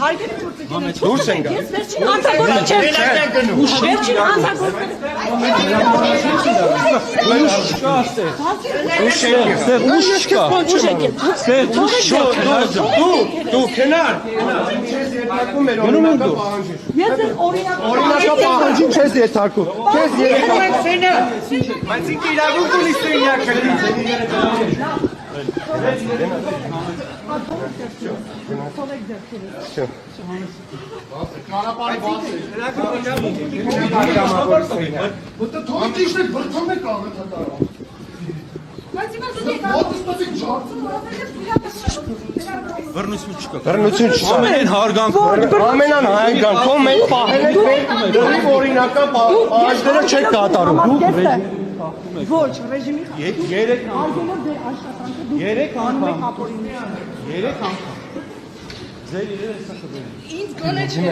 Դուրս ենք գալիս։ Վերջին անձագործը չեմ։ Վերջին անձագործը։ Ուշ կա։ Դու քնար։ Չես երթարկում մեր օրինակը պահանջի։ Ես օրինակը պահանջի չես երթարկում։ Չես երթարկում։ Բայց ինքը իրավունք ունի սենյակը։ Բռնություն չկա։ Ամենայն հարգանք։ Ամենան հարգանքով մենք պահել ենք մեր օրինական պահանջները չեք կատարում։ Ոչ, ռեժիմի 3 անգամ։ Ձեր իրերը հեսա խբերին։ Ինձ գոնե չէ։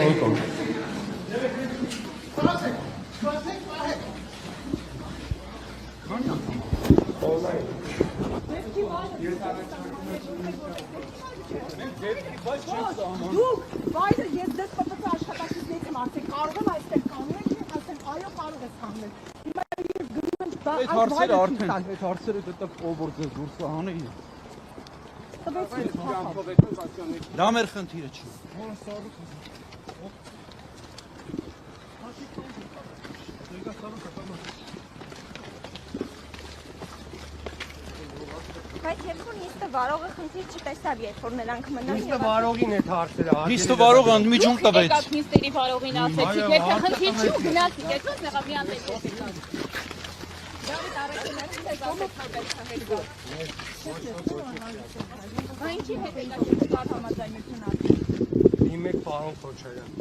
Դուք, վայրը ես դες պպց աշխատակիցներից եմ արդեն կարող եմ այստեղ կանել եք ասեմ այո կարող ես կանել։ Հիմա ես գնում եմ այդ հարցերը արդեն այդ հարցերը դեռ ով որ ձեզ դուրս անի։ Դա մեր խնդիրը չի։ Բայց երբ որ նիստը վարողը խնդիր չտեսավ, երբ որ նրանք մնան։ Նիստը վարողին է հարցերը։ Նիստը վարողը ընդմիջում տվեց։ Եկաք նիստերի վարողին ասեցիք, եթե խնդիր չի ու գնացիք, այդպես մեղավ մի անձ եկեք։ Դավիթ Արաքելյանից է ասել Այն չի հետ եկաք կար համաձայնություն ասել։ Իմ մեկ պարոն Քոչարյան։